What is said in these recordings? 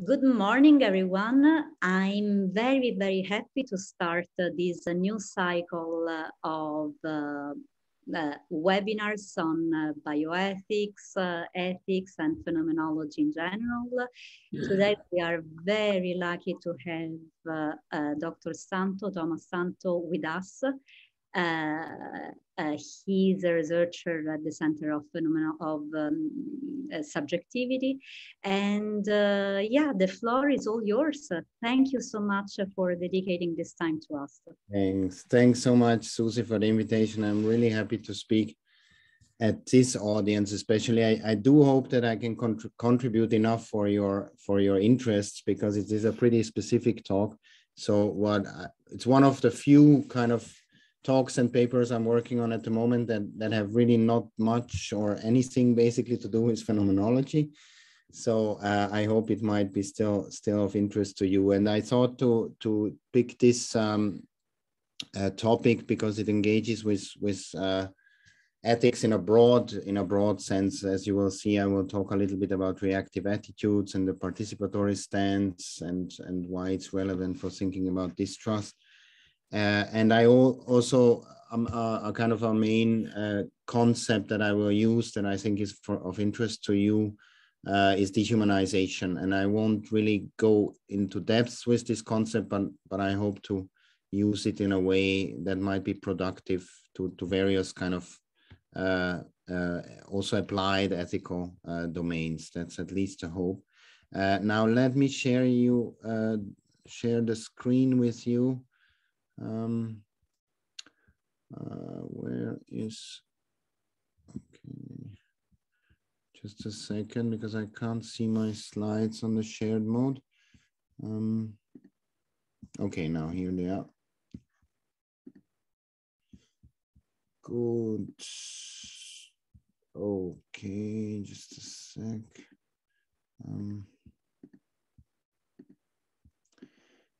Good morning, everyone. I'm very, very happy to start this new cycle of webinars on bioethics, ethics, and phenomenology in general. Today, we are very lucky to have Dr. Szanto, Thomas Szanto, with us. He's a researcher at the Center of Subjectivity. And yeah, the floor is all yours. Thank you so much for dedicating this time to us. Thanks so much, Susie, for the invitation. I'm really happy to speak at this audience, especially. I do hope that I can contribute enough for your interests, because it is a pretty specific talk. So it's one of the few kind of talks and papers I'm working on at the moment that have really not much or anything basically to do with phenomenology. So I hope it might be still of interest to you. And I thought to pick this topic because it engages with ethics in a broad sense. As you will see, I will talk a little bit about reactive attitudes and the participatory stance and why it's relevant for thinking about distrust. And I also a kind of a main concept that I will use that I think is of interest to you is dehumanization. And I won't really go into depth with this concept, but I hope to use it in a way that might be productive to various kind of also applied ethical domains. That's at least a hope. Now let me share the screen with you. Where is, okay, just a second, because I can't see my slides on the shared mode. Okay, now here they are. Good. Okay, just a sec.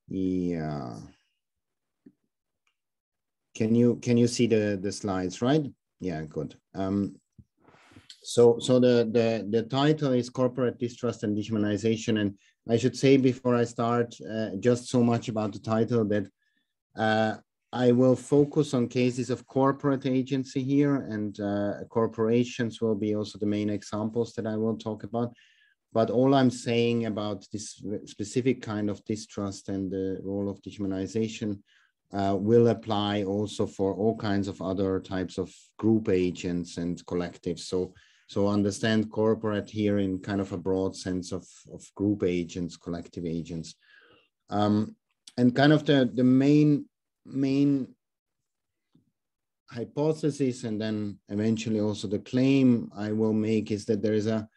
Yeah. Can you see the slides, right? Yeah, good. So the title is Corporate Distrust and Dehumanization. And I should say before I start just so much about the title that I will focus on cases of corporate agency here, and corporations will be also the main examples that I will talk about. But all I'm saying about this specific kind of distrust and the role of dehumanization will apply also for all kinds of other types of group agents and collectives. So understand corporate here in kind of a broad sense of group agents, collective agents. And kind of the main hypothesis, and then eventually also the claim I will make, is that there is a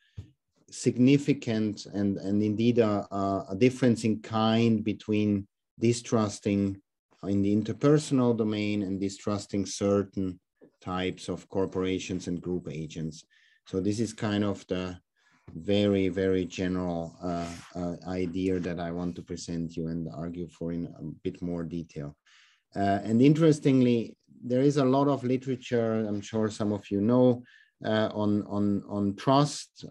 significant and indeed a difference in kind between distrusting in the interpersonal domain and distrusting certain types of corporations and group agents. So this is kind of the very, very general idea that I want to present you and argue for in a bit more detail. And interestingly, there is a lot of literature, I'm sure some of you know, on trust,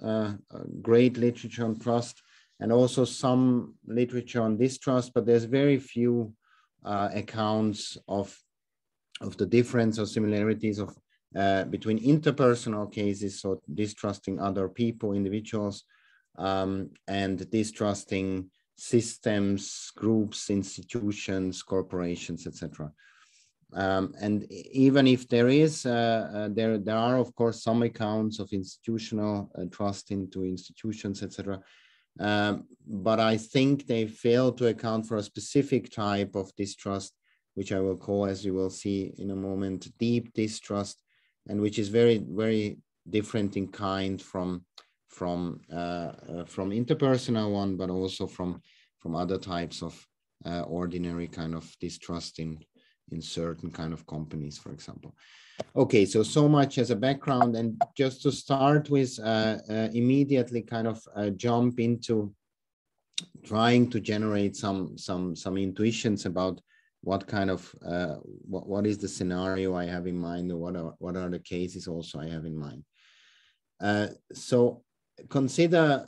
great literature on trust, and also some literature on distrust, but there's very few accounts of the difference or similarities of between interpersonal cases, so distrusting other people, individuals, and distrusting systems, groups, institutions, corporations, etc. And even if there is, there are of course some accounts of institutional trust into institutions, etc. But I think they fail to account for a specific type of distrust, which I will call, as you will see in a moment, deep distrust, and which is very, very different in kind from interpersonal one, but also from other types of ordinary kind of distrust in certain kind of companies, for example. Okay, so much as a background, and just to start with, immediately kind of jump into trying to generate some intuitions about what kind of what is the scenario I have in mind, or what are the cases also I have in mind. So consider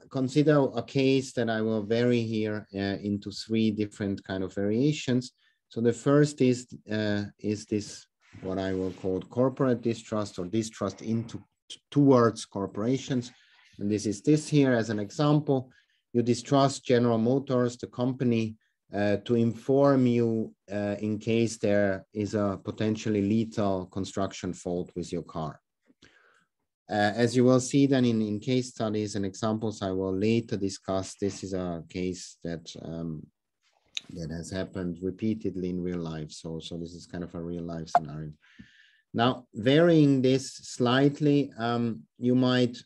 a case that I will vary here into 3 different kind of variations. So the first is this, what I will call corporate distrust, or distrust towards corporations. And this is this here as an example. You distrust General Motors, the company, to inform you in case there is a potentially lethal construction fault with your car. As you will see then in case studies and examples I will later discuss, this is a case that that has happened repeatedly in real life. So this is kind of a real life scenario. Now, varying this slightly, you might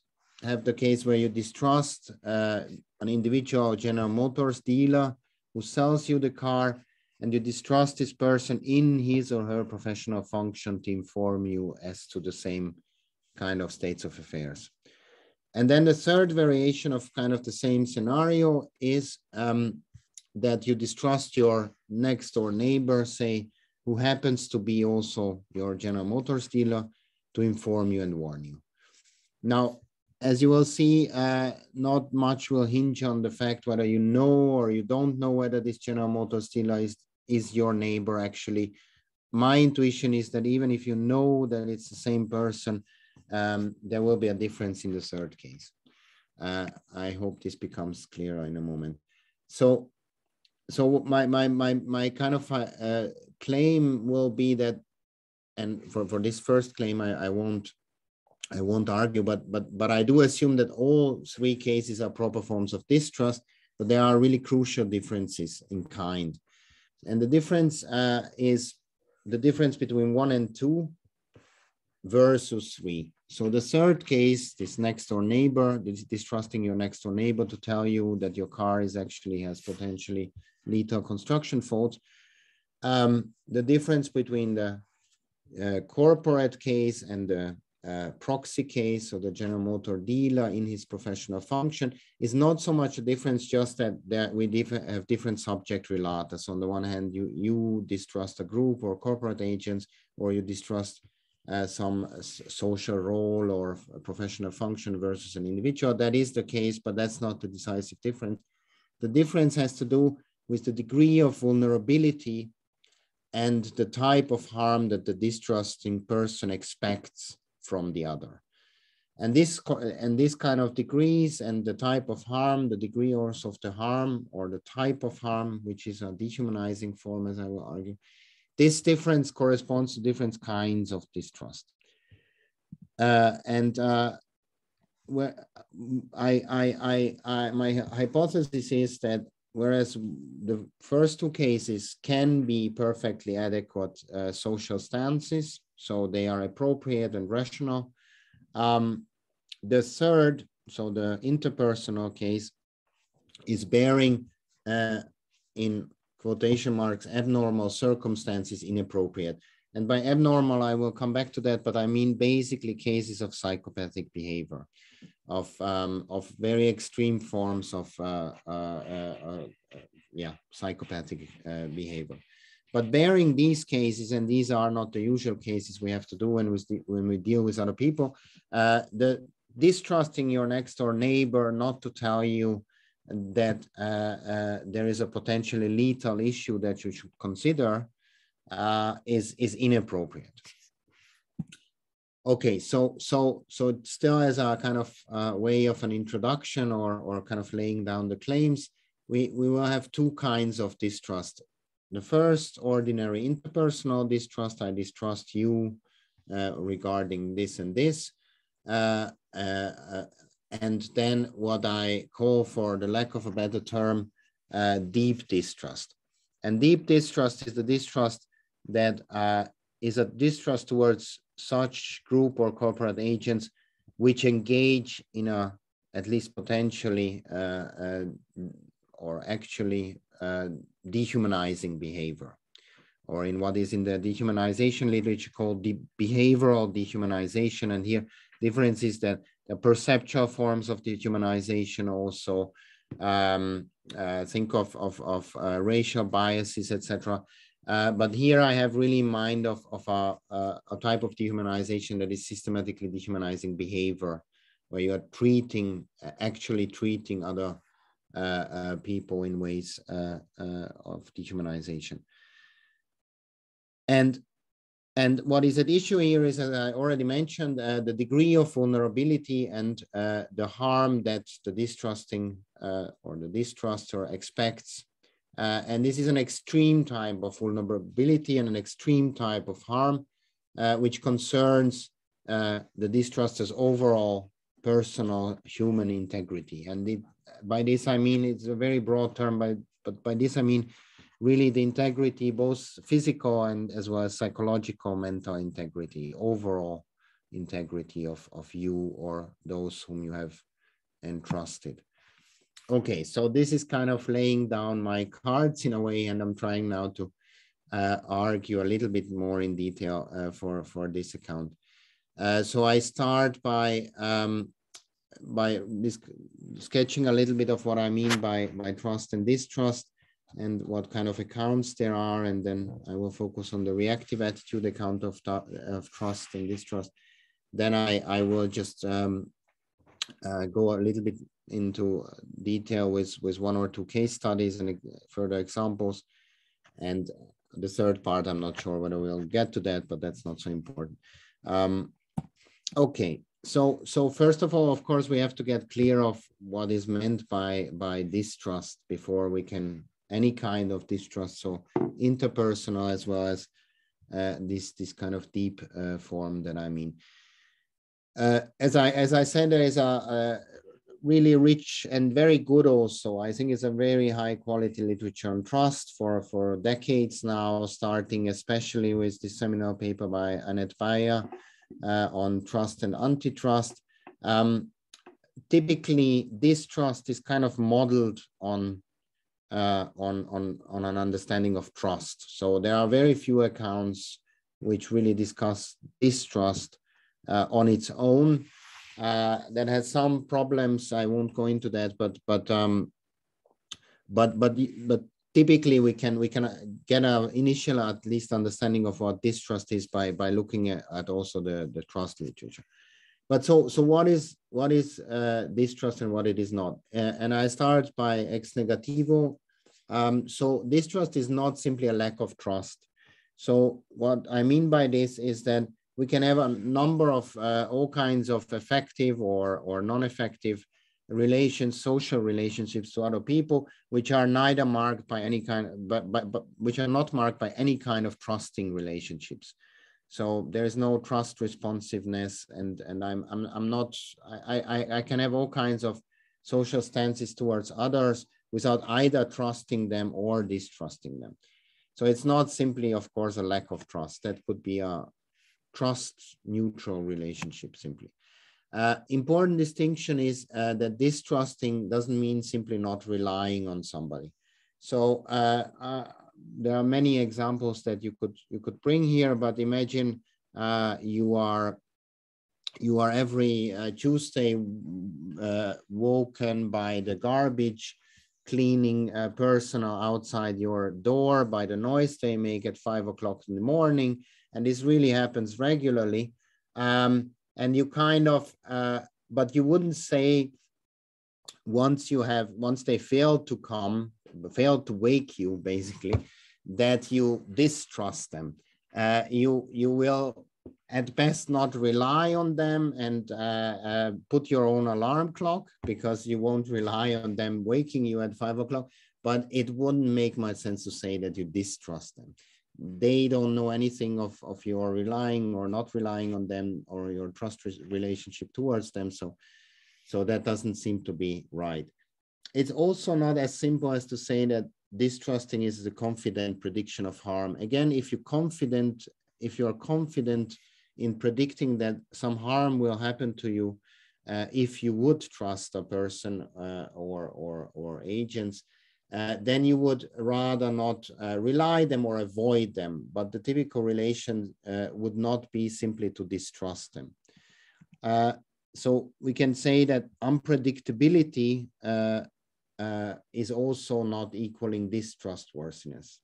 have the case where you distrust an individual General Motors dealer who sells you the car, and you distrust this person in his or her professional function to inform you as to the same kind of states of affairs. And then the third variation of kind of the same scenario is that you distrust your next door neighbor, say, who happens to be also your General Motors dealer, to inform you and warn you. Now, as you will see, not much will hinge on the fact whether you know or you don't know whether this General Motors dealer is your neighbor actually. My intuition is that even if you know that it's the same person, there will be a difference in the third case. I hope this becomes clearer in a moment. So my kind of claim will be that, and for this first claim, I won't argue, but I do assume that all 3 cases are proper forms of distrust, but there are really crucial differences in kind. And the difference is the difference between 1 and 2 versus 3. So the third case, this next door neighbor, distrusting your next door neighbor to tell you that your car has potentially lethal construction faults. The difference between the corporate case and the proxy case, or the General Motor dealer in his professional function, is not so much a difference, just that we have different subject relata. So on the one hand, you distrust a group or corporate agents, or you distrust some social role or professional function versus an individual. That is the case, but that's not the decisive difference. The difference has to do with the degree of vulnerability and the type of harm that the distrusting person expects from the other. And this kind of degrees and the type of harm, the degree also of the harm or the type of harm, which is a dehumanizing form, as I will argue, this difference corresponds to different kinds of distrust. Where my hypothesis is that whereas the first 2 cases can be perfectly adequate social stances, so they are appropriate and rational, the third, so the interpersonal case, is bearing in quotation marks abnormal circumstances inappropriate. And by abnormal, I will come back to that, but I mean basically cases of psychopathic behavior, of very extreme forms of psychopathic behavior. But bearing these cases, and these are not the usual cases we have to do when we deal with other people, the distrusting your next door neighbor not to tell you that there is a potentially lethal issue that you should consider is inappropriate. Okay, so still as a kind of way of an introduction or kind of laying down the claims, we will have 2 kinds of distrust. The first, ordinary interpersonal distrust. I distrust you regarding this and this. And then what I call, for the lack of a better term, deep distrust. And deep distrust is the distrust that is a distrust towards such group or corporate agents which engage in a, at least potentially or actually dehumanizing behavior, or in what is in the dehumanization literature called the behavioral dehumanization. And here difference is that the perceptual forms of dehumanization also think of racial biases, etc. But here I have really in mind of a type of dehumanization that is systematically dehumanizing behavior where you are treating, actually treating other people in ways of dehumanization. And what is at issue here is, as I already mentioned, the degree of vulnerability and the harm that the distrusting or the distruster expects. And this is an extreme type of vulnerability and an extreme type of harm, which concerns the distruster's overall personal human integrity. And by this, I mean, it's a very broad term, but by this, I mean, really the integrity, both physical and as well as psychological, mental integrity, overall integrity of you or those whom you have entrusted. Okay, so this is kind of laying down my cards in a way, and I'm trying now to argue a little bit more in detail for this account. So I start by sketching a little bit of what I mean by trust and distrust, and what kind of accounts there are, and then I will focus on the reactive attitude account of trust and distrust. Then I will just go a little bit into detail with one or two case studies and further examples. And the third part, I'm not sure whether we'll get to that, but that's not so important. Okay, so first of all, of course, we have to get clear of what is meant by distrust before we can any kind of distrust, so interpersonal as well as this kind of deep form that I mean. As I said, there is a really rich and very good also, I think it's a very high quality literature on trust for decades now, starting especially with the seminal paper by Annette Bayer on trust and antitrust. Typically, distrust is kind of modeled on an understanding of trust. So there are very few accounts which really discuss distrust on its own. That has some problems. I won't go into that, but typically we can get an initial at least understanding of what distrust is by looking at also the trust literature. But so what is distrust and what it is not? And I start by ex negativo. So distrust is not simply a lack of trust. So what I mean by this is that we can have a number of all kinds of effective or non-effective relations, social relationships to other people, which are neither marked by any kind, but which are not marked by any kind of trusting relationships. So there is no trust responsiveness, and I can have all kinds of social stances towards others without either trusting them or distrusting them. So it's not simply, of course, a lack of trust. That could be a trust neutral relationship simply. Important distinction is that distrusting doesn't mean simply not relying on somebody. So there are many examples that you could bring here, but imagine you are every Tuesday woken by the garbage cleaning personnel outside your door, by the noise they make at 5 o'clock in the morning, and this really happens regularly. And you kind of, but you wouldn't say once they fail to wake you, basically, that you distrust them. You will at best not rely on them and put your own alarm clock, because you won't rely on them waking you at 5 o'clock, but it wouldn't make much sense to say that you distrust them. They don't know anything of your relying or not relying on them or your trust relationship towards them. So that doesn't seem to be right. It's also not as simple as to say that distrusting is a confident prediction of harm. Again, if you're confident in predicting that some harm will happen to you, if you would trust a person or agents, then you would rather not rely them or avoid them. But the typical relation would not be simply to distrust them. So we can say that unpredictability is also not equaling distrustworthiness.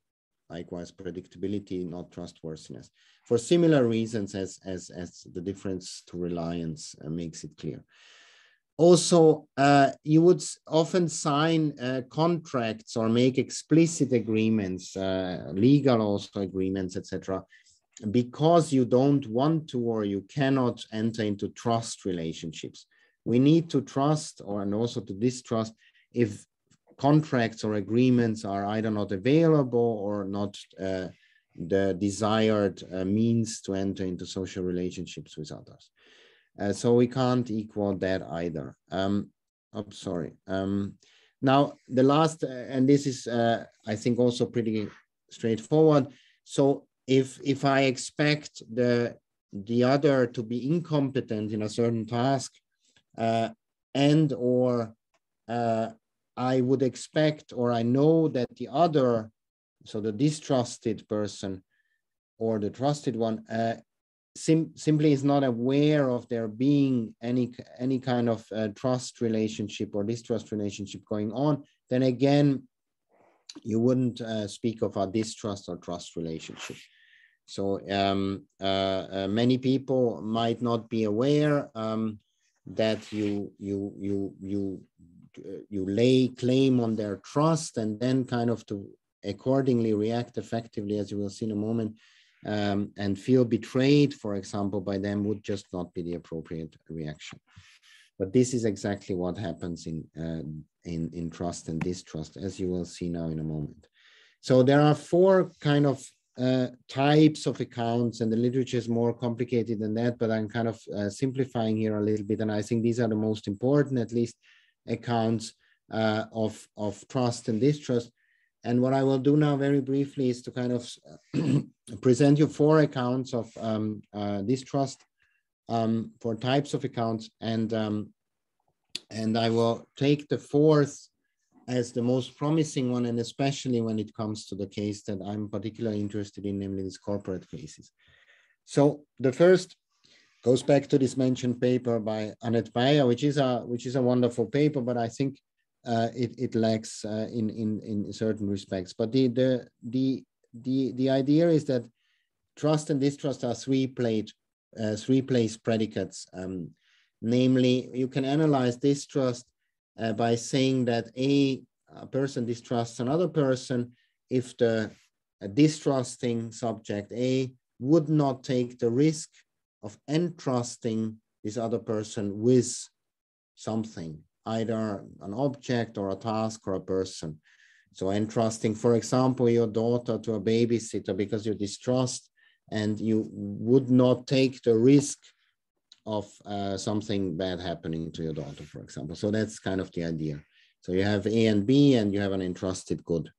Likewise, predictability, not trustworthiness, for similar reasons as the difference to reliance makes it clear. Also, you would often sign contracts or make explicit agreements, legal also agreements, etc., because you don't want to or you cannot enter into trust relationships. We need to trust and also to distrust if contracts or agreements are either not available or not the desired means to enter into social relationships with others. So we can't equal that either. I'm sorry. Now, the last, and this is, I think, also pretty straightforward. So if I expect the other to be incompetent in a certain task, and or I would expect, or I know that the other, so the distrusted person or the trusted one, simply is not aware of there being any kind of trust relationship or distrust relationship going on, then again, you wouldn't speak of a distrust or trust relationship. So many people might not be aware that you lay claim on their trust and then kind of to accordingly react effectively, as you will see in a moment, and feel betrayed, for example, by them would just not be the appropriate reaction. But this is exactly what happens in trust and distrust, as you will see now in a moment. So there are four kind of types of accounts, and the literature is more complicated than that, but I'm kind of simplifying here a little bit. And I think these are the most important, at least, accounts of trust and distrust. And what I will do now very briefly is to kind of present you four accounts of distrust, for types of accounts. And I will take the fourth as the most promising one, and especially when it comes to the case that I'm particularly interested in, namely these corporate cases. So the first goes back to this mentioned paper by Annette Beyer, which is a wonderful paper, but I think it lacks in certain respects. But the idea is that trust and distrust are three-place predicates. Namely, you can analyze distrust by saying that a person distrusts another person if the distrusting subject A would not take the risk of entrusting this other person with something, either an object or a task or a person. So entrusting, for example, your daughter to a babysitter because you distrust and you would not take the risk of something bad happening to your daughter, for example. So that's kind of the idea. So you have A and B and you have an entrusted good.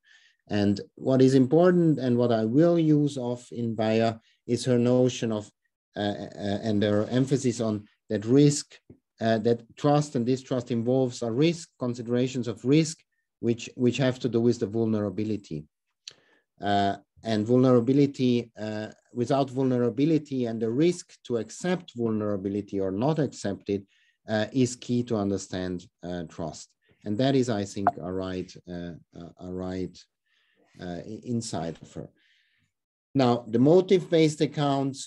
And what is important and what I will use of in Beyer is her notion of, and her emphasis on that risk, that trust and distrust involves a risk, considerations of risk, which have to do with the vulnerability. And vulnerability, without vulnerability and the risk to accept vulnerability or not accept it is key to understand trust. And that is, I think, a right insight of her. Now, the motive-based accounts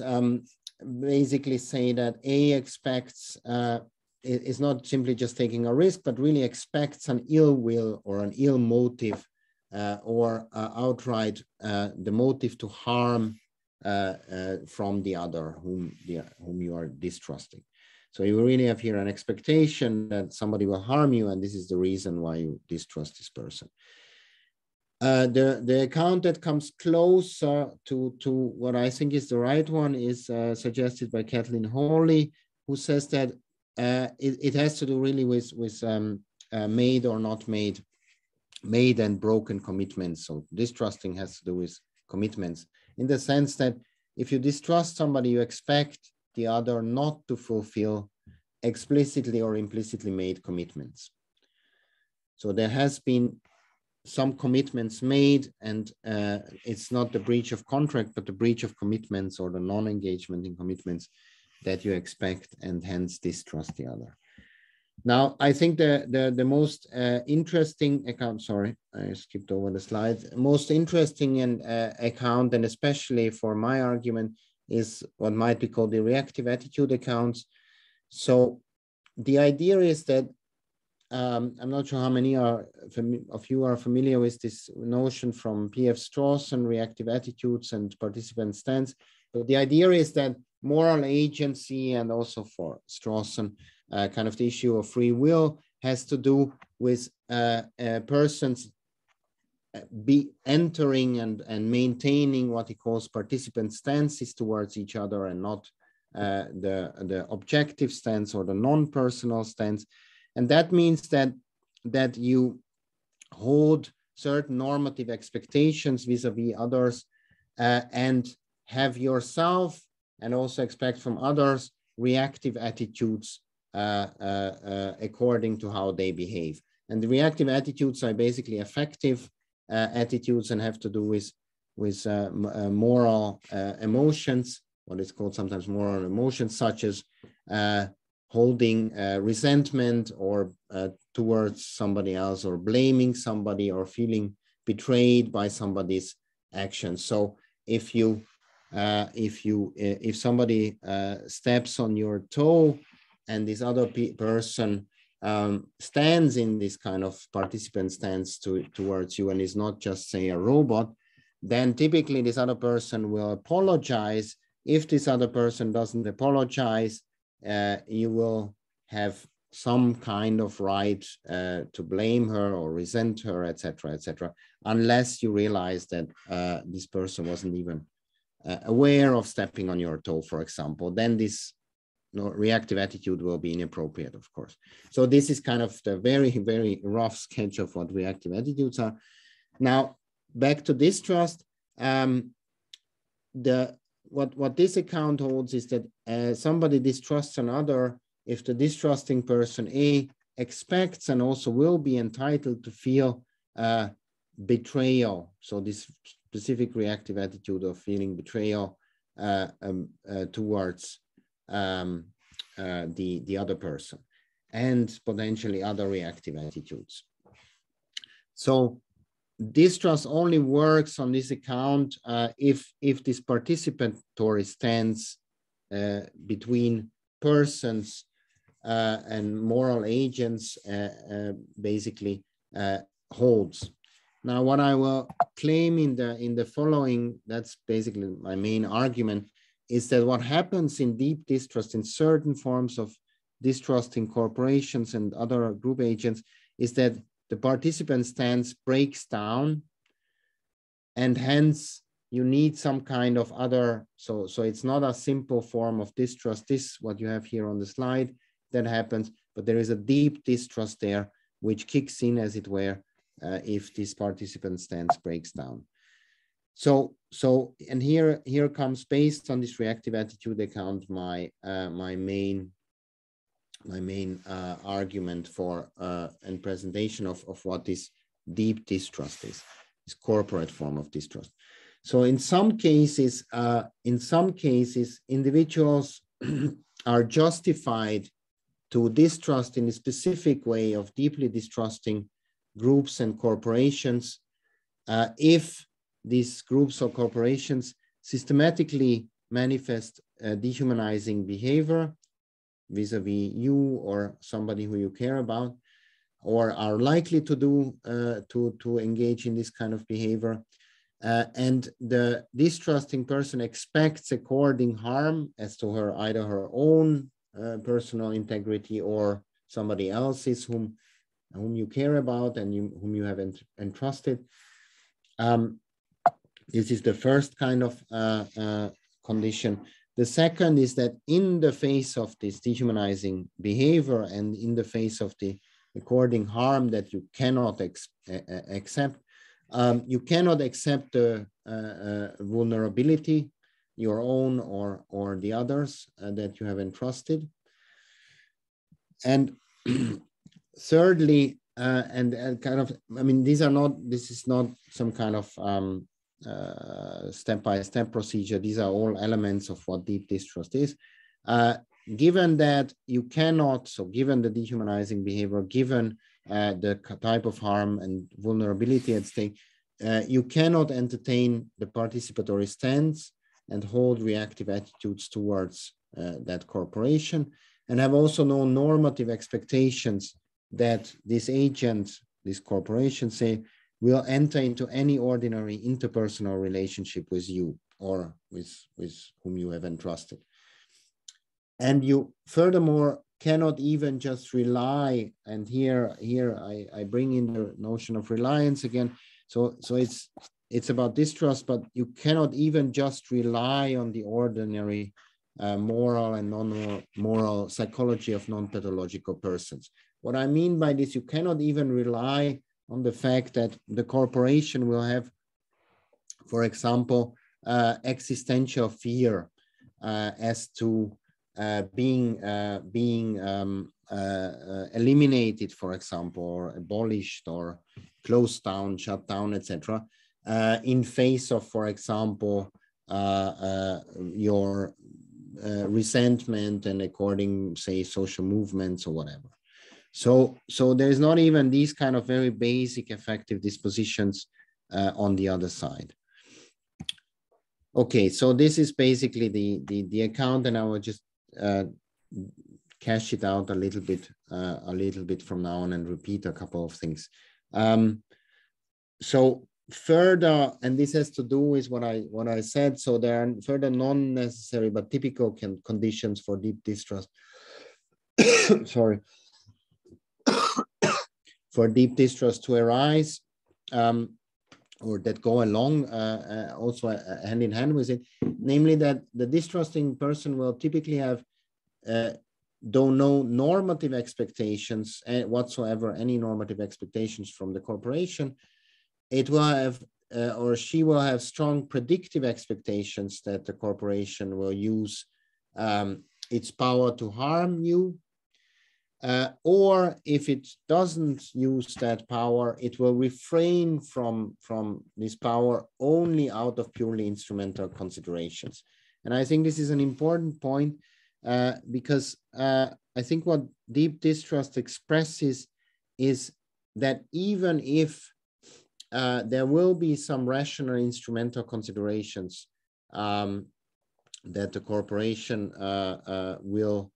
basically say that A expects, is not simply just taking a risk, but really expects an ill will or an ill motive or outright the motive to harm from the other whom you are distrusting. So you really have here an expectation that somebody will harm you, and this is the reason why you distrust this person. The account that comes closer to what I think is the right one is suggested by Kathleen Hawley, who says that it has to do really with made or not made and broken commitments. So distrusting has to do with commitments in the sense that if you distrust somebody, you expect the other not to fulfill explicitly or implicitly made commitments. So there has been some commitments made, and it's not the breach of contract, but the breach of commitments or the non-engagement in commitments that you expect, and hence distrust the other. Now, I think the most interesting account, sorry, I skipped over the slide. Most interesting account, and especially for my argument, is what might be called the reactive attitude accounts. So the idea is that I'm not sure how many of you are familiar with this notion from P.F. Strawson, Reactive Attitudes and Participant Stance. But the idea is that moral agency, and also for Strawson, kind of the issue of free will, has to do with persons be entering and maintaining what he calls participant stances towards each other, and not the objective stance or the non-personal stance. And that means that you hold certain normative expectations vis-a-vis others, and have yourself and also expect from others reactive attitudes according to how they behave. And the reactive attitudes are basically affective attitudes and have to do with moral emotions, what is called sometimes moral emotions, such as holding resentment or towards somebody else, or blaming somebody, or feeling betrayed by somebody's actions. So if somebody steps on your toe and this other person stands in this kind of participant stance towards you and is not just, say, a robot, then typically this other person will apologize. If this other person doesn't apologize, you will have some kind of right to blame her or resent her, etc., unless you realize that this person wasn't even aware of stepping on your toe, for example. Then this reactive attitude will be inappropriate, of course. So this is kind of the very, very rough sketch of what reactive attitudes are. Now, back to distrust. What this account holds is that somebody distrusts another if the distrusting person A expects and also will be entitled to feel betrayal. So this specific reactive attitude of feeling betrayal towards the other person, and potentially other reactive attitudes. So distrust only works on this account if this participatory stance between persons and moral agents basically holds. Now, what I will claim in the following, that's basically my main argument, is that what happens in deep distrust, in certain forms of distrust in corporations and other group agents, is that the participant stance breaks down, and hence you need some kind of other, so it's not a simple form of distrust, this what you have here on the slide that happens, but there is a deep distrust there which kicks in, as it were, if this participant stance breaks down. So and here comes, based on this reactive attitude account, my main argument for and presentation of what this deep distrust is, this corporate form of distrust. So in some cases, individuals are justified to distrust in a specific way of deeply distrusting groups and corporations if these groups or corporations systematically manifest dehumanizing behavior vis-a-vis you or somebody who you care about, or are likely to do to engage in this kind of behavior, and the distrusting person expects according harm as to either her own personal integrity or somebody else's whom you care about and whom you have entrusted. This is the first kind of condition. The second is that in the face of this dehumanizing behavior and in the face of the according harm that you cannot accept, you cannot accept the vulnerability, your own or the others that you have entrusted. And thirdly, and kind of, I mean, this is not some kind of step-by-step procedure. These are all elements of what deep distrust is. Given that you cannot, so given the dehumanizing behavior, given the type of harm and vulnerability at stake, you cannot entertain the participatory stance and hold reactive attitudes towards that corporation. and have also no normative expectations that this agent, this corporation, say, will enter into any ordinary interpersonal relationship with you or with whom you have entrusted. And you furthermore cannot even just rely, and here I bring in the notion of reliance again. So it's about distrust, but you cannot even just rely on the ordinary moral and non-moral psychology of non-pathological persons. What I mean by this, you cannot even rely on the fact that the corporation will have, for example, existential fear as to being eliminated, for example, or abolished or closed down, shut down, etc., in face of, for example, your resentment and according, say, social movements or whatever. So there's not even these kind of very basic affective dispositions on the other side. Okay, so this is basically the account, and I will just cash it out a little bit from now on and repeat a couple of things. So further, and this has to do with what I said. So there are further non-necessary but typical conditions for deep distrust. Sorry. For deep distrust to arise, or that go along also hand in hand with it, namely that the distrusting person will typically have, though no normative expectations whatsoever, any normative expectations from the corporation, it will have, or she will have strong predictive expectations that the corporation will use its power to harm you. Or if it doesn't use that power, it will refrain from this power only out of purely instrumental considerations. And I think this is an important point because I think what deep distrust expresses is that even if there will be some rational instrumental considerations that the corporation will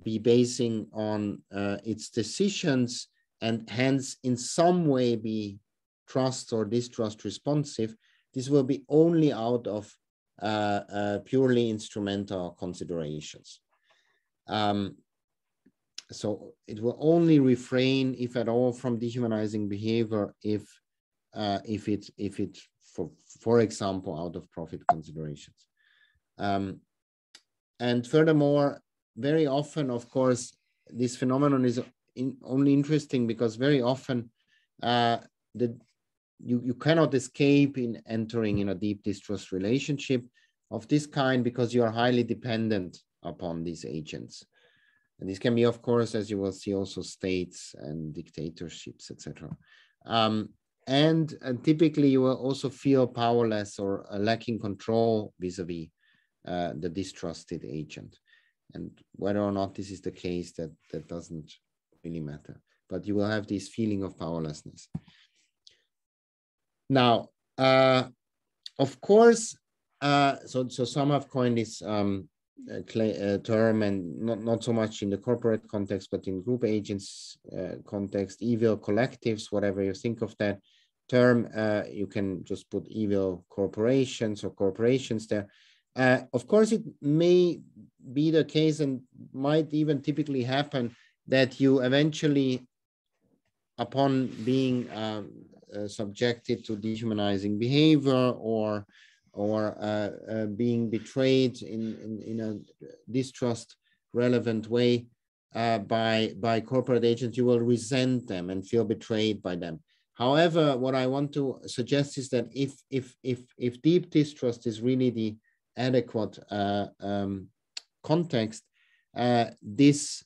be basing on its decisions, and hence in some way be trust or distrust responsive, this will be only out of purely instrumental considerations. So it will only refrain, if at all, from dehumanizing behavior if it for example, out of profit considerations. And furthermore, very often, of course, this phenomenon is only interesting because very often you cannot escape in entering in a deep distrust relationship of this kind because you are highly dependent upon these agents. And this can be, of course, as you will see, also states and dictatorships, etc. And typically you will also feel powerless or lacking control vis-a-vis the distrusted agent. And whether or not this is the case, that doesn't really matter. But you will have this feeling of powerlessness. Now, of course, so some have coined this term, and not so much in the corporate context, but in group agents context, evil collectives, whatever you think of that term, you can just put evil corporations or corporations there. Of course, it may be the case and might even typically happen that you eventually, upon being subjected to dehumanizing behavior or being betrayed in a distrust relevant way by corporate agents, you will resent them and feel betrayed by them. However, what I want to suggest is that if deep distrust is really the adequate context, this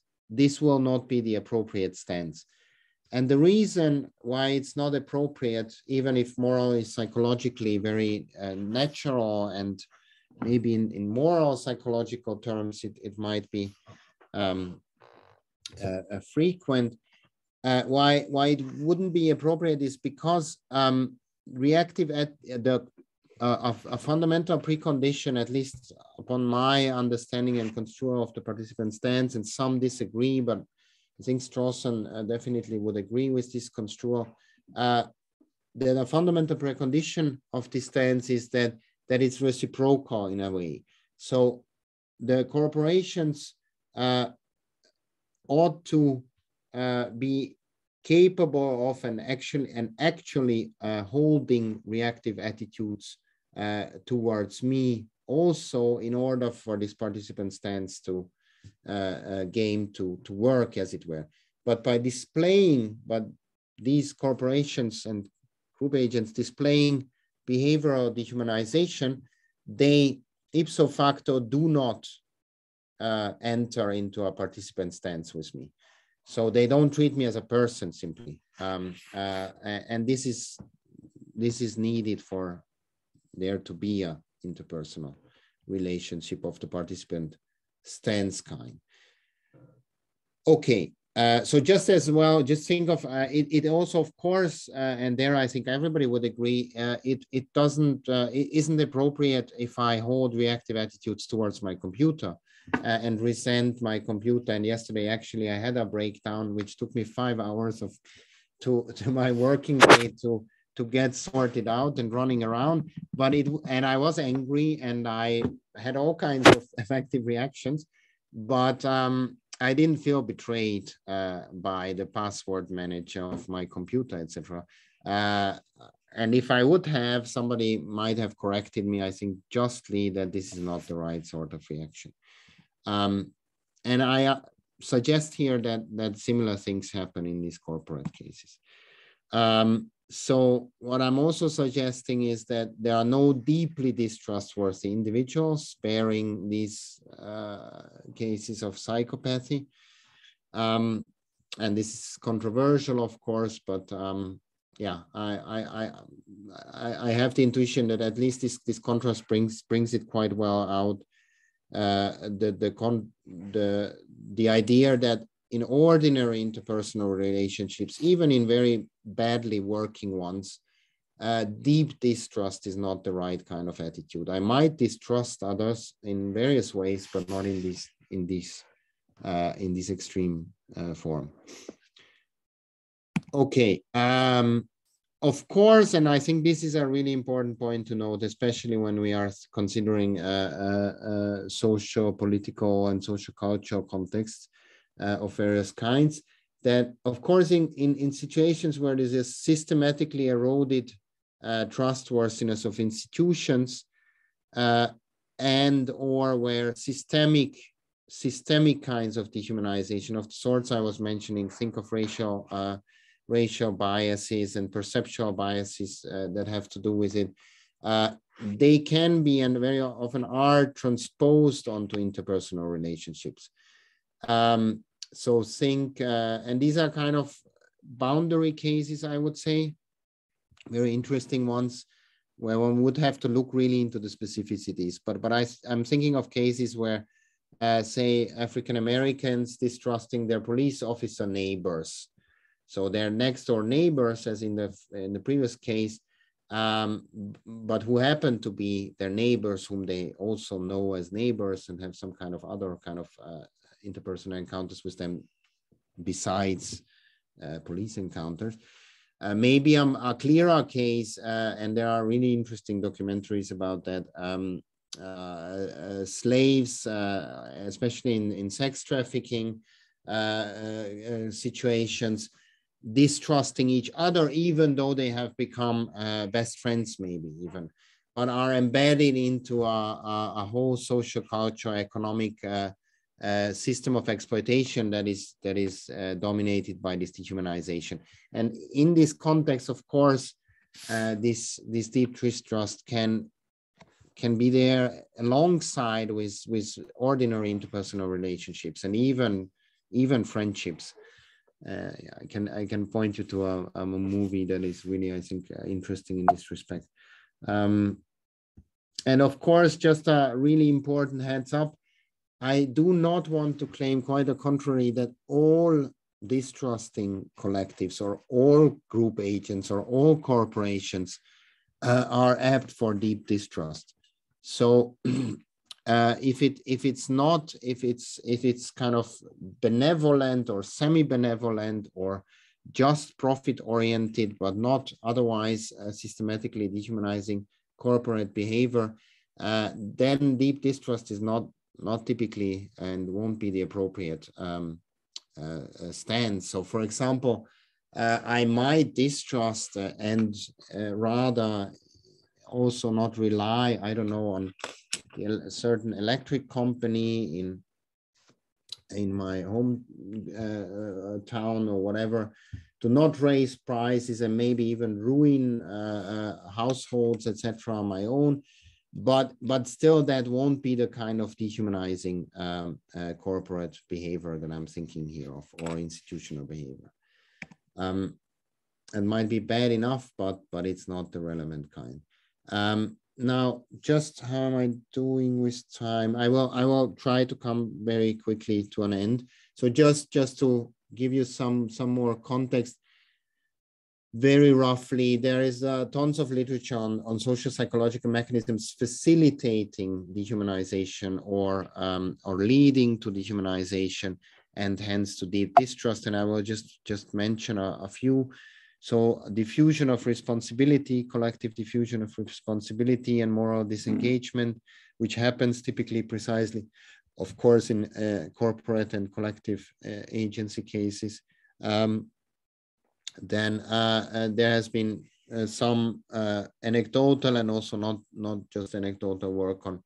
will not be the appropriate stance. And the reason why it's not appropriate, even if morally, psychologically very natural, and maybe in moral psychological terms, it might be frequent, why it wouldn't be appropriate is because the a fundamental precondition, at least upon my understanding and construal of the participant stance, and some disagree, but I think Strawson definitely would agree with this construal. The fundamental precondition of this stance is that it's reciprocal in a way. So the corporations ought to be capable of actually holding reactive attitudes towards me also, in order for this participant stance to game to work, as it were. But by displaying, these corporations and group agents displaying behavioral dehumanization, they ipso facto do not enter into a participant stance with me. So they don't treat me as a person simply. And this is needed for there to be a interpersonal relationship of the participant stance kind. Okay, so just as well, just think of it also, of course, and there I think everybody would agree, it isn't appropriate if I hold reactive attitudes towards my computer and resent my computer. And yesterday, actually, I had a breakdown, which took me 5 hours to my working day to get sorted out and running around. And I was angry and I had all kinds of effective reactions, but I didn't feel betrayed by the password manager of my computer, etc. And if I would have, somebody might have corrected me, I think justly, that this is not the right sort of reaction. And I suggest here that similar things happen in these corporate cases. So what I'm also suggesting is that there are no deeply distrustworthy individuals bearing these cases of psychopathy. And this is controversial, of course, but yeah, I have the intuition that at least this contrast brings it quite well out. The idea that in ordinary interpersonal relationships, even in very badly working ones, deep distrust is not the right kind of attitude. I might distrust others in various ways, but not in this extreme form. Okay. Of course, and I think this is a really important point to note, especially when we are considering social, political, and social cultural contexts of various kinds, that of course in situations where there's a systematically eroded trustworthiness of institutions and or where systemic kinds of dehumanization of the sorts I was mentioning, think of racial biases and perceptual biases that have to do with it, they can be and very often are transposed onto interpersonal relationships. So think, and these are kind of boundary cases, I would say, very interesting ones, where one would have to look really into the specificities. But I'm thinking of cases where, say, African Americans distrusting their police officer neighbors. So they're next door neighbors, as in the previous case, but who happen to be their neighbors, whom they also know as neighbors and have some kind of other kind of interpersonal encounters with them besides police encounters. Maybe a clearer case, and there are really interesting documentaries about that. Slaves, especially in sex trafficking situations, distrusting each other, even though they have become best friends, maybe even, but are embedded into a whole social, cultural, economic system of exploitation that is dominated by this dehumanization. And in this context, of course, this deep distrust can be there alongside with ordinary interpersonal relationships and even friendships. I can point you to a movie that is really, I think, interesting in this respect. And of course, just a really important heads up, I do not want to claim, quite the contrary, that all distrusting collectives or all group agents or all corporations are apt for deep distrust. So if it's kind of benevolent or semi-benevolent or just profit-oriented, but not otherwise systematically dehumanizing corporate behavior, then deep distrust is not typically and won't be the appropriate stance. So, for example, I might distrust and rather also not rely, I don't know, on a certain electric company in my home town or whatever, to not raise prices and maybe even ruin households, etc. on my own. But still, that won't be the kind of dehumanizing corporate behavior that I'm thinking here of, or institutional behavior. It might be bad enough, but it's not the relevant kind. Now, just how am I doing with time? I will try to come very quickly to an end. So just to give you some more context, very roughly, there is tons of literature on social psychological mechanisms facilitating dehumanization or leading to dehumanization and hence to deep distrust. And I will just mention a few. So diffusion of responsibility, collective diffusion of responsibility and moral disengagement, which happens typically precisely, of course, in corporate and collective agency cases. Then there has been some anecdotal and also not just anecdotal work on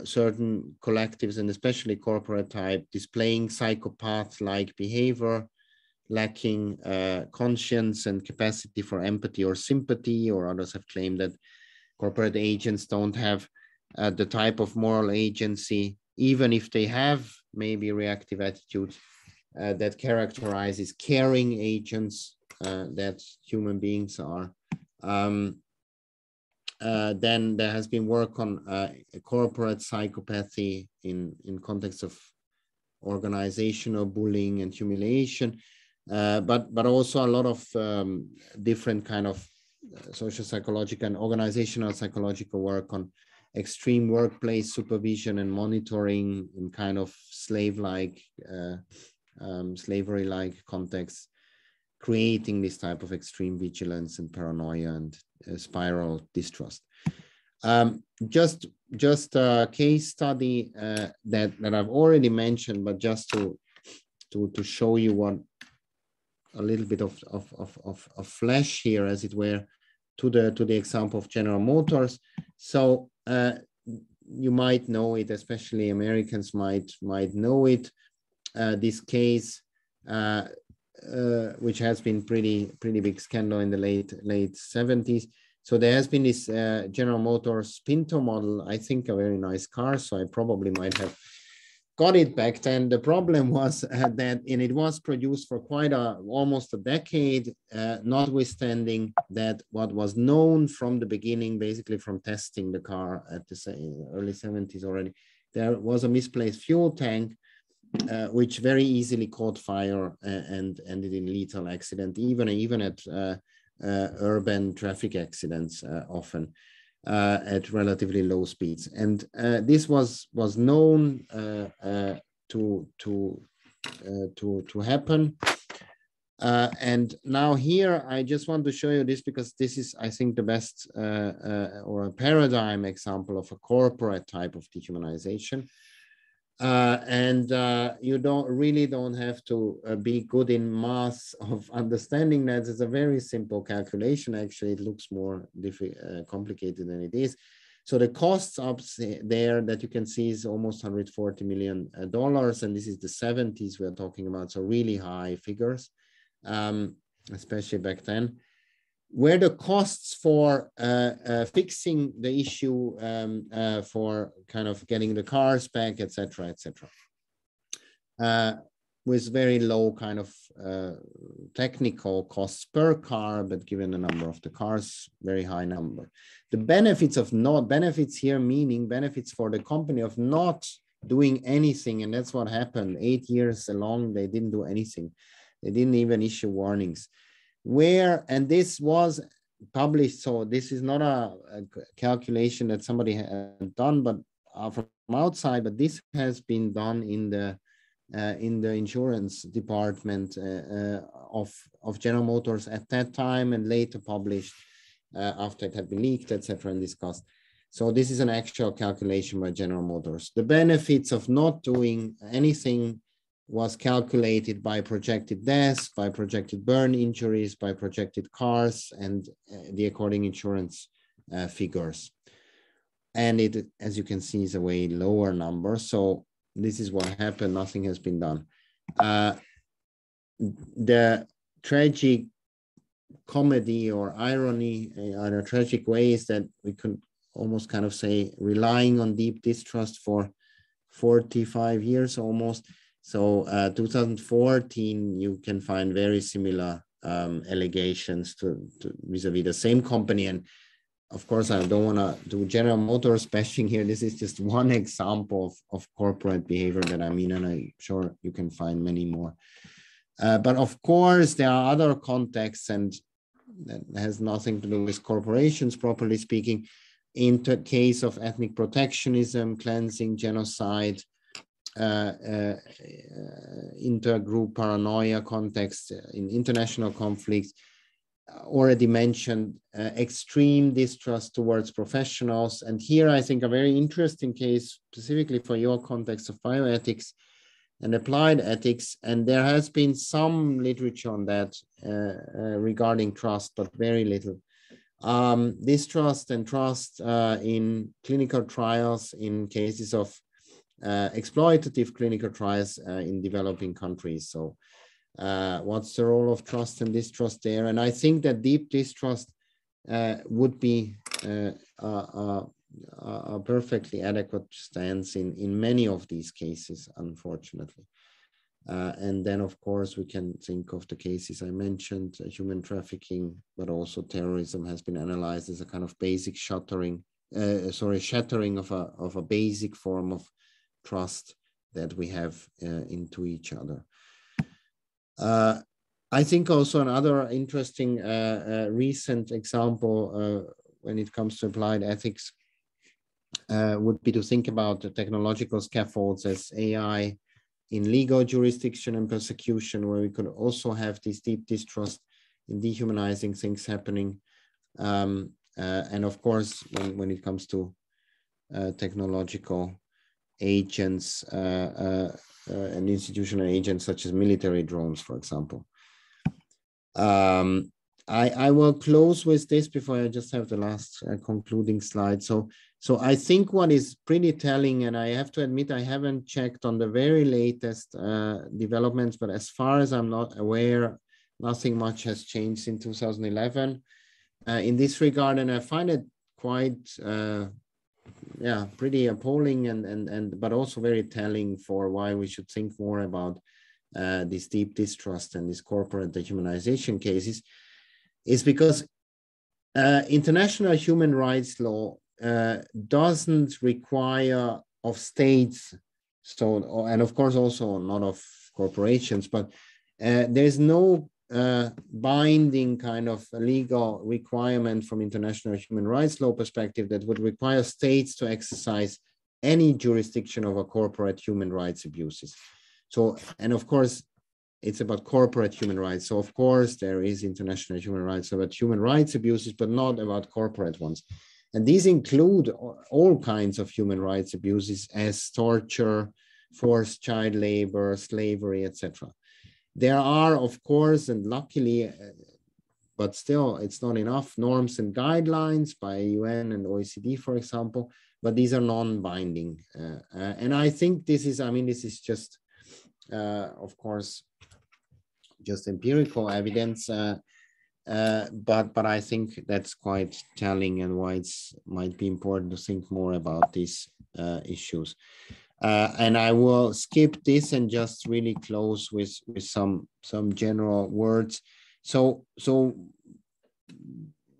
certain collectives and especially corporate type displaying psychopath-like behavior, lacking conscience and capacity for empathy or sympathy, or others have claimed that corporate agents don't have the type of moral agency, even if they have maybe reactive attitudes that characterizes caring agents that human beings are. Then there has been work on corporate psychopathy in context of organizational bullying and humiliation, but also a lot of different kind of social psychological and organizational psychological work on extreme workplace supervision and monitoring in kind of slave-like, slavery-like contexts, creating this type of extreme vigilance and paranoia and spiral distrust. Just a case study that I've already mentioned, but just to show you what a little bit of flesh here, as it were, to the example of General Motors. So you might know it, especially Americans might know it. This case, which has been pretty big scandal in the late 70s. So there has been this General Motors Pinto model, I think a very nice car, so I probably might have got it back then. The problem was that, and it was produced for quite almost a decade, notwithstanding that what was known from the beginning, basically from testing the car at the early 70s already, there was a misplaced fuel tank, which very easily caught fire and ended in lethal accident, even at urban traffic accidents often at relatively low speeds. And this was known to happen. And now here, I just want to show you this because this is, I think, the best or a paradigm example of a corporate type of dehumanization. You don't have to be good in math of understanding that. It's a very simple calculation. Actually, it looks more complicated than it is. So the costs up there that you can see is almost $140 million, and this is the 70s we're talking about. So really high figures, especially back then. Where the costs for fixing the issue, for kind of getting the cars back, etc., with very low kind of technical costs per car, but given the number of the cars, very high number. The benefits here, meaning benefits for the company of not doing anything, and that's what happened. 8 years along, they didn't do anything. They didn't even issue warnings. and this was published, so this is not a calculation that somebody had done, but from outside, but this has been done in the insurance department of General Motors at that time, and later published after it had been leaked, etc., and discussed. So this is an actual calculation by General Motors. The benefits of not doing anything was calculated by projected deaths, by projected burn injuries, by projected cars, and the according insurance figures. And it, as you can see, is a way lower number. So this is what happened. Nothing has been done. The tragic comedy or irony in a tragic way is that we could almost kind of say relying on deep distrust for 45 years almost. So 2014, you can find very similar allegations to vis-a-vis the same company. And of course, I don't want to do General Motors bashing here. This is just one example of corporate behavior that I mean, and I'm sure you can find many more. But of course, there are other contexts, and that has nothing to do with corporations, properly speaking. In the case of ethnic protectionism, cleansing, genocide, intergroup paranoia context in international conflicts, already mentioned extreme distrust towards professionals. And here I think a very interesting case specifically for your context of bioethics and applied ethics. And there has been some literature on that regarding trust, but very little. Distrust and trust in clinical trials, in cases of exploitative clinical trials in developing countries. So what's the role of trust and distrust there? And I think that deep distrust would be a perfectly adequate stance in many of these cases, unfortunately. And then, of course, we can think of the cases I mentioned, human trafficking, but also terrorism has been analyzed as a kind of basic shattering of a basic form of trust that we have into each other. I think also another interesting recent example when it comes to applied ethics would be to think about the technological scaffolds as AI in legal jurisdiction and persecution, where we could also have this deep distrust in dehumanizing things happening. And of course, when it comes to technological agents and institutional agents such as military drones, for example. I will close with this before I just have the last concluding slide. So I think what is pretty telling, and I have to admit I haven't checked on the very latest developments, but as far as I'm not aware, nothing much has changed in 2011 in this regard, and I find it quite pretty appalling and but also very telling for why we should think more about this deep distrust and these corporate dehumanization cases, is because international human rights law doesn't require of states, so, and of course also not of corporations, but there's no binding kind of legal requirement from international human rights law perspective that would require states to exercise any jurisdiction over corporate human rights abuses. So, and of course, it's about corporate human rights. So of course, there is international human rights about human rights abuses, but not about corporate ones. And these include all kinds of human rights abuses as torture, forced child labor, slavery, etc. There are, of course, and luckily, but still it's not enough, norms and guidelines by UN and OECD, for example, but these are non-binding. And I think this is, I mean, this is just, of course, just empirical evidence, but I think that's quite telling and why it's might be important to think more about these issues. And I will skip this and just really close with some general words. So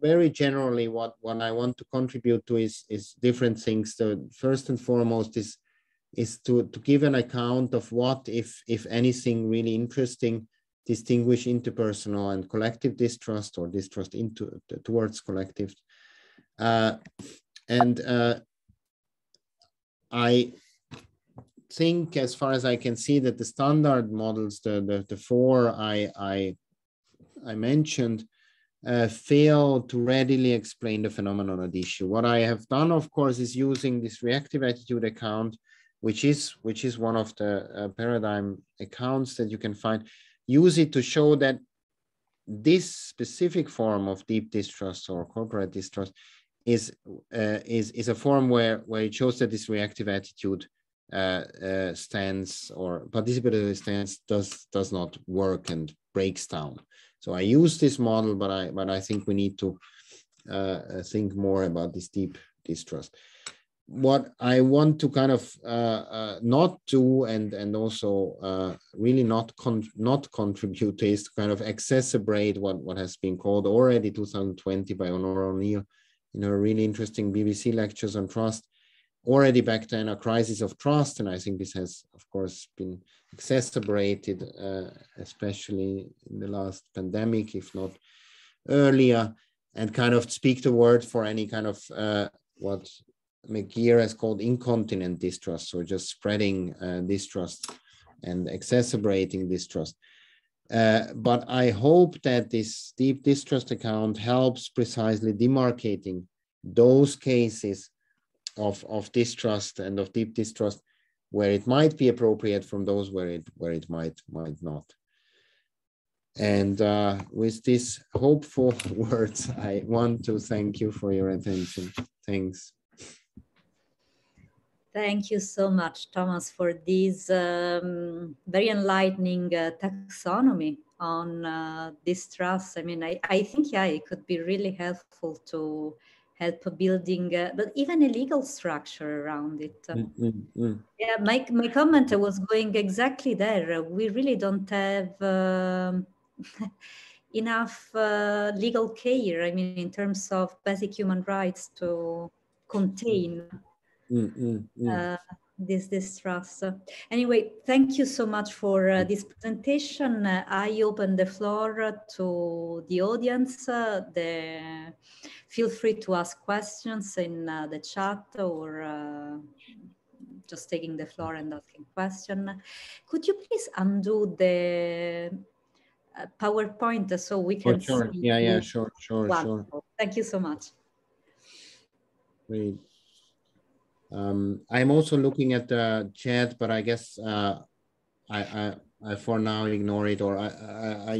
very generally, what I want to contribute to is different things. So first and foremost is to give an account of what, if anything, really interesting distinguish interpersonal and collective distrust, or distrust towards collective. I think, as far as I can see, that the standard models, the four I mentioned, fail to readily explain the phenomenon at issue. What I have done, of course, is using this reactive attitude account, which is one of the paradigm accounts that you can find. Use it to show that this specific form of deep distrust or corporate distrust is a form where it shows that this reactive attitude stance or participatory stance does not work and breaks down. So I use this model, but I think we need to think more about this deep distrust. What I want to kind of not do and also really not contribute is to kind of exacerbate what has been called already 2020 by Honora O'Neill in her really interesting BBC lectures on trust, already back then, a crisis of trust. And I think this has, of course, been exacerbated, especially in the last pandemic, if not earlier, and kind of speak the word for any kind of what McGeer has called incontinent distrust, so just spreading distrust and exacerbating distrust. But I hope that this deep distrust account helps precisely demarcating those cases of distrust and of deep distrust where it might be appropriate from those where it might not. And with these hopeful words, I want to thank you for your attention. Thanks. Thank you so much, Thomas, for this very enlightening taxonomy on distrust. I mean, I think, yeah, it could be really helpful to help building, but even a legal structure around it. Yeah, my comment was going exactly there. We really don't have enough legal care, I mean, in terms of basic human rights to contain this distrust. Anyway, thank you so much for this presentation. I open the floor to the audience. Feel free to ask questions in the chat or just taking the floor and asking question. Could you please undo the PowerPoint so we can see? Yeah, sure. Thank you so much. Great. I'm also looking at the chat, but I guess I for now ignore it, or I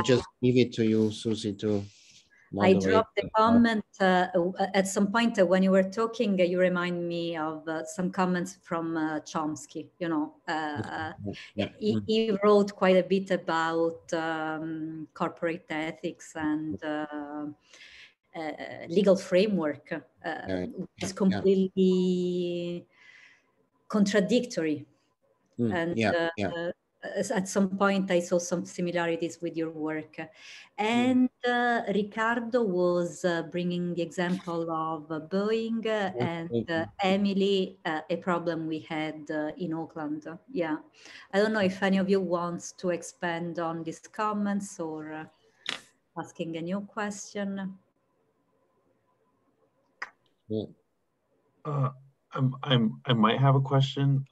just leave it to you, Susie, to moderate. I dropped the comment at some point when you were talking. You remind me of some comments from Chomsky. You know, he wrote quite a bit about corporate ethics and legal framework. It's completely contradictory. And at some point I saw some similarities with your work. And Ricardo was bringing the example of Boeing and Emily, a problem we had in Auckland. Yeah, I don't know if any of you wants to expand on these comments or asking a new question. I might have a question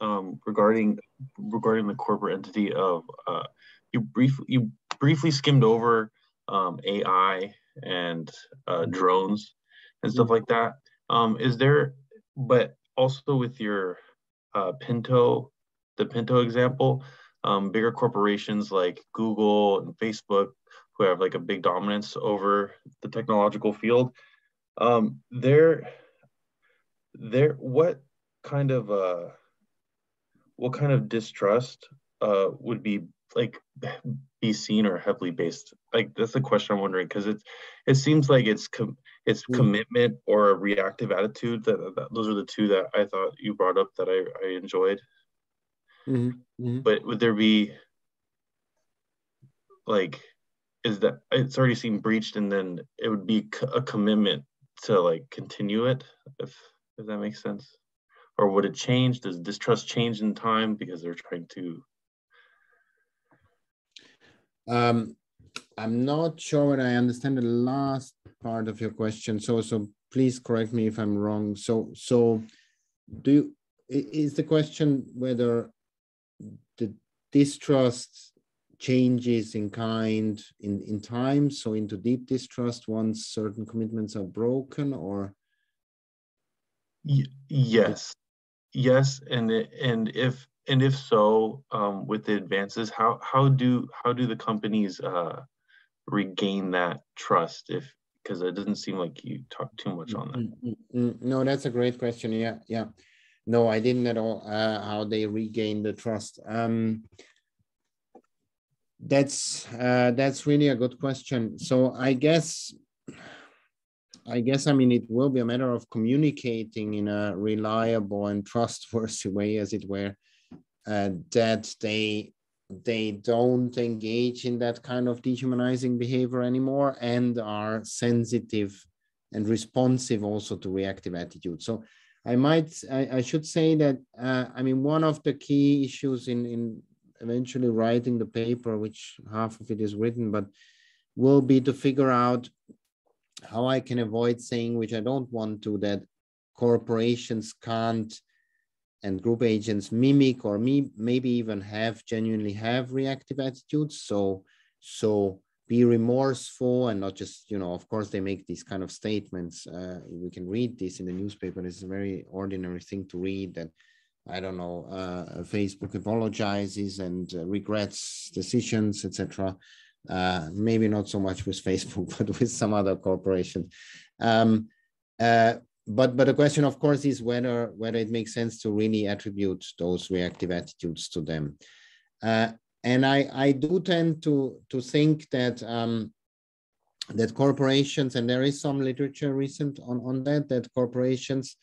regarding the corporate entity of you briefly skimmed over AI and drones and stuff like that. Is there, but also with your the Pinto example, bigger corporations like Google and Facebook, who have like a big dominance over the technological field, what kind of distrust would be seen or heavily based? Like, that's the question I'm wondering, because it seems like it's commitment or a reactive attitude. Those are the two that I thought you brought up that I enjoyed. But would there be like, is that it's already seen breached, and then it would be a commitment to like continue it, if that makes sense? Or would it change? Does distrust change in time because they're trying to? I'm not sure whether I understand the last part of your question. So please correct me if I'm wrong. So is the question whether the distrust changes in kind in time, so into deep distrust once certain commitments are broken, or? Yes, and if so, with the advances, how do the companies regain that trust? Because it doesn't seem like you talked too much on that. No, that's a great question. Yeah. No, I didn't at all. How they regain the trust. That's really a good question. So I guess, I mean, it will be a matter of communicating in a reliable and trustworthy way, as it were, that they don't engage in that kind of dehumanizing behavior anymore and are sensitive and responsive also to reactive attitudes. So I should say that, I mean, one of the key issues in eventually writing the paper, which half of it is written, but will be to figure out how I can avoid saying, which I don't want to, that corporations can't and group agents mimic or maybe even genuinely have reactive attitudes. So be remorseful and not just, of course they make these kind of statements. We can read this in the newspaper. It's a very ordinary thing to read that, I don't know, Facebook apologizes and regrets decisions, etc. Maybe not so much with Facebook, but with some other corporation. But the question, of course, is whether it makes sense to really attribute those reactive attitudes to them. And I do tend to think that that corporations, and there is some literature recent on that corporations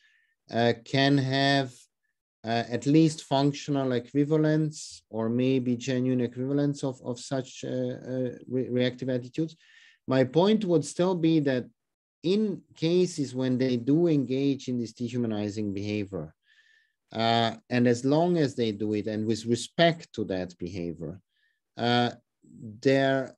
can have at least functional equivalence or maybe genuine equivalence of such reactive attitudes. My point would still be that in cases when they do engage in this dehumanizing behavior, and as long as they do it and with respect to that behavior, the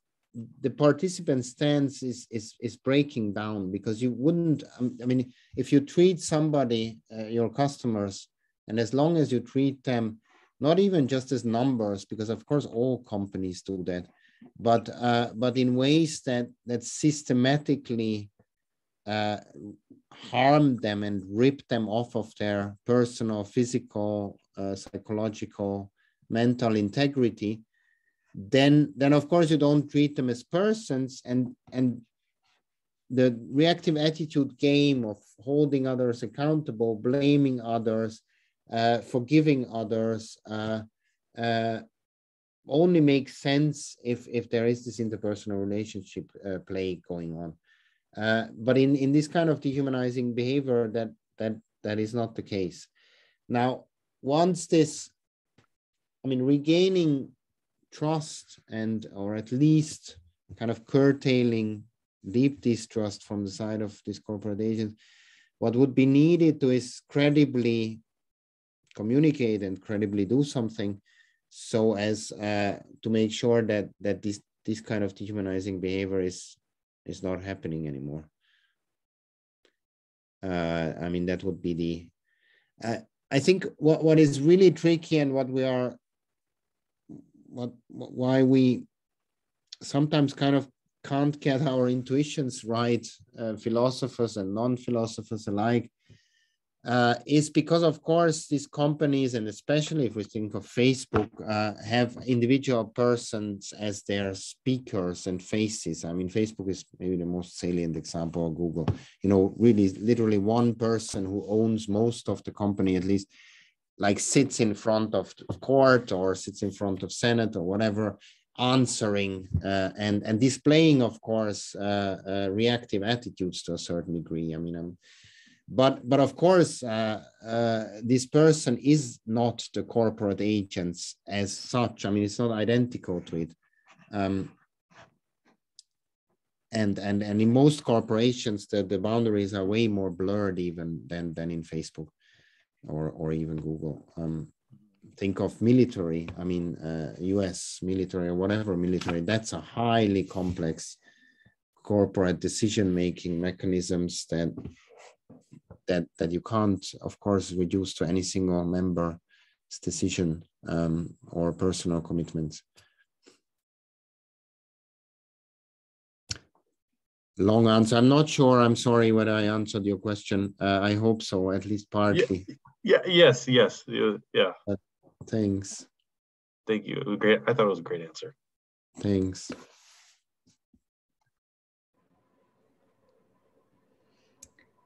participant stance is breaking down, because you wouldn't, I mean, if you treat somebody, your customers, and as long as you treat them, not even just as numbers, because of course all companies do that, but in ways that systematically harm them and rip them off of their personal, physical, psychological, mental integrity, then of course you don't treat them as persons, and the reactive attitude game of holding others accountable, blaming others, forgiving others, only makes sense if there is this interpersonal relationship play going on. But in this kind of dehumanizing behavior, that is not the case. Now, once this, I mean, regaining trust or at least kind of curtailing deep distrust from the side of these corporate agents, what would be needed is credibly communicate and credibly do something so as to make sure that this kind of dehumanizing behavior is not happening anymore. I mean, that would be I think what is really tricky, and why we sometimes kind of can't get our intuitions right, philosophers and non-philosophers alike, is because, of course, these companies, and especially if we think of Facebook, have individual persons as their speakers and faces. I mean, Facebook is maybe the most salient example, or Google. Really, literally one person who owns most of the company, at least, like sits in front of court or sits in front of Senate or whatever, answering and displaying, of course, reactive attitudes to a certain degree. I mean, but of course, this person is not the corporate agents as such. I mean, it's not identical to it. And in most corporations, the boundaries are way more blurred even than in Facebook or even Google. think of military, I mean, US military or whatever military, that's a highly complex corporate decision-making mechanisms that you can't, of course, reduce to any single member's decision or personal commitments. Long answer. I'm not sure. I'm sorry whether I answered your question. I hope so, at least partly. Yes. Thanks. Thank you. It was great. I thought it was a great answer. Thanks.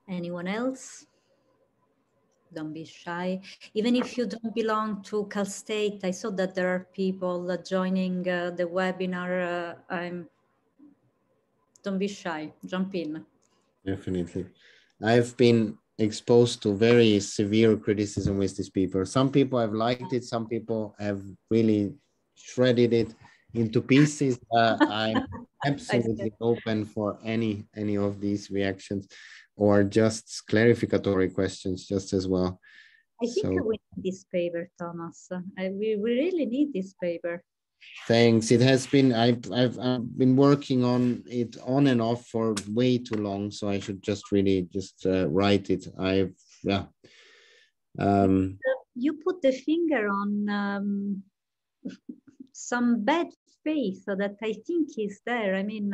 Anyone else? Don't be shy. Even if you don't belong to Cal State, I saw that there are people joining the webinar. Don't be shy. Jump in. Definitely. I've been exposed to very severe criticism with these people. Some people have liked it. Some people have really shredded it into pieces. I'm absolutely open for any of these reactions, or just clarificatory questions just as well. I think we need this paper, Thomas. We really need this paper. Thanks. It has been, I've been working on it on and off for way too long, so I should just really write it. You put the finger on some bad faith that I think is there. I mean,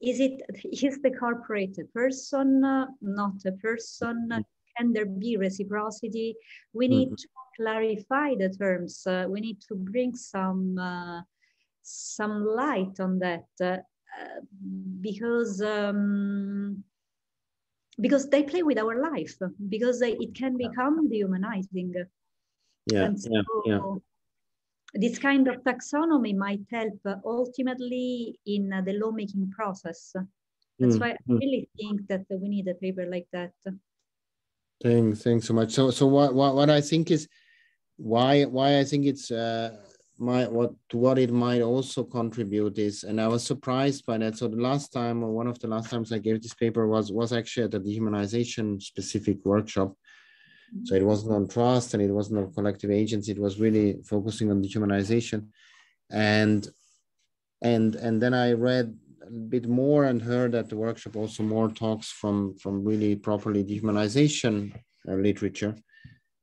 is the corporate a person, not a person? Can there be reciprocity? We need to clarify the terms. We need to bring some light on that because they play with our life, because it can become dehumanizing. This kind of taxonomy might help ultimately in the lawmaking process. That's why I really think that we need a paper like that. Thanks so much. So what I think is why I think it's what it might also contribute is, and I was surprised by that. So the last time, or one of the last times I gave this paper was actually at the dehumanization specific workshop. So it wasn't on trust and it wasn't on collective agency. It was really focusing on dehumanization. And then I read a bit more and heard at the workshop also more talks from really properly dehumanization literature.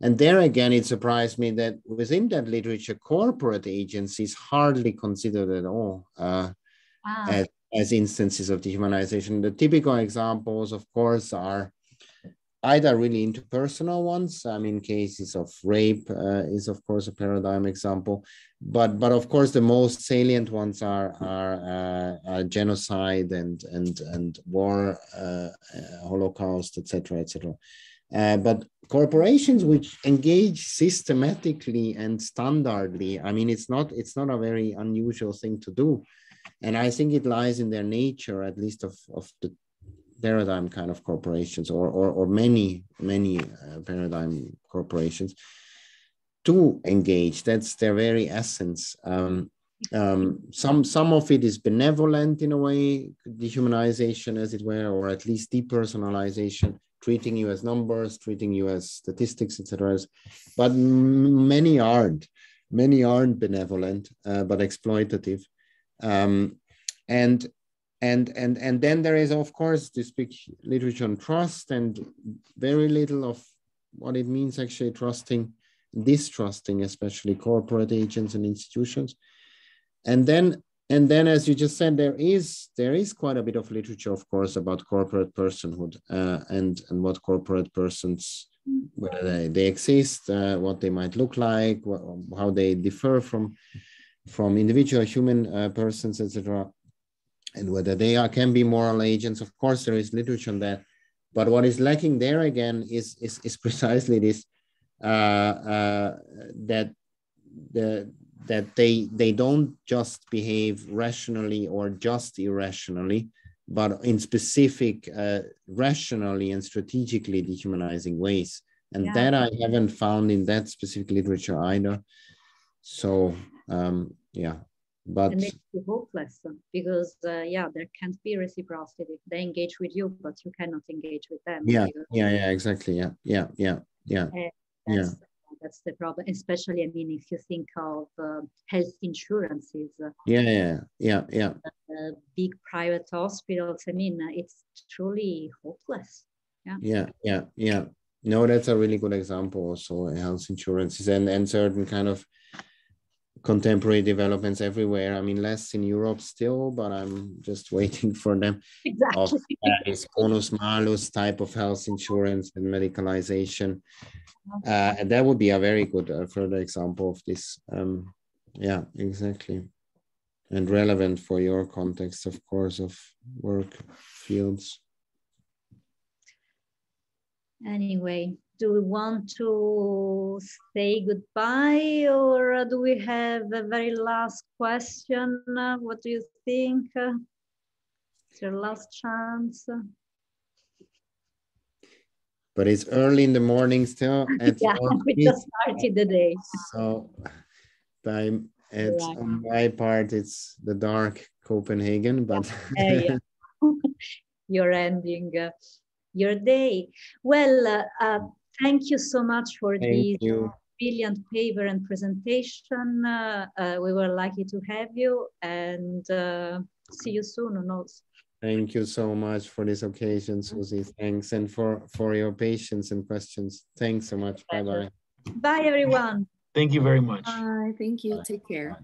And there again, it surprised me that within that literature, corporate agencies hardly considered at all as instances of dehumanization. The typical examples, of course, are either really interpersonal ones. I mean, cases of rape is, of course, a paradigm example. But of course, the most salient ones are genocide and war, Holocaust, etc., etc. But corporations which engage systematically and standardly, I mean, it's not a very unusual thing to do. And I think it lies in their nature, at least of the paradigm kind of corporations, or many paradigm corporations, to engage. That's their very essence. Some of it is benevolent in a way, dehumanization as it were, or at least depersonalization, treating you as numbers, treating you as statistics, etc. But many aren't benevolent, but exploitative. And then there is, of course, this big literature on trust, and very little of what it means actually trusting, distrusting, especially corporate agents and institutions. And then, as you just said, there is quite a bit of literature, of course, about corporate personhood and what corporate persons, whether they exist, what they might look like, how they differ from individual human persons, etc. And whether they can be moral agents. Of course, there is literature on that. But what is lacking there again is precisely this, that they don't just behave rationally or just irrationally, but in specific rationally and strategically dehumanizing ways. And that I haven't found in that specific literature either. So, But it makes you hopeless because there can't be reciprocity. They engage with you, but you cannot engage with them. Exactly. That's the problem, especially, I mean, if you think of health insurances. Big private hospitals, I mean, it's truly hopeless. Yeah. No, that's a really good example also, health insurances and certain kind of contemporary developments everywhere. I mean, less in Europe still, but I'm just waiting for them. Exactly. Of this bonus malus type of health insurance and medicalization. And that would be a very good further example of this. Yeah, exactly. And relevant for your context, of course, of work fields. Anyway, do we want to say goodbye, or do we have a very last question? What do you think? It's your last chance. But it's early in the morning still. Yeah, we just started the day. So on my part, it's the dark Copenhagen, but you're ending your day. Well, thank you so much for this brilliant paper and presentation. We were lucky to have you, and see you soon, who knows. Thank you so much for this occasion, Susie. Thanks, and for your patience and questions. Thanks so much. Bye-bye. Bye, everyone. Thank you very much. Bye. Thank you. Take care.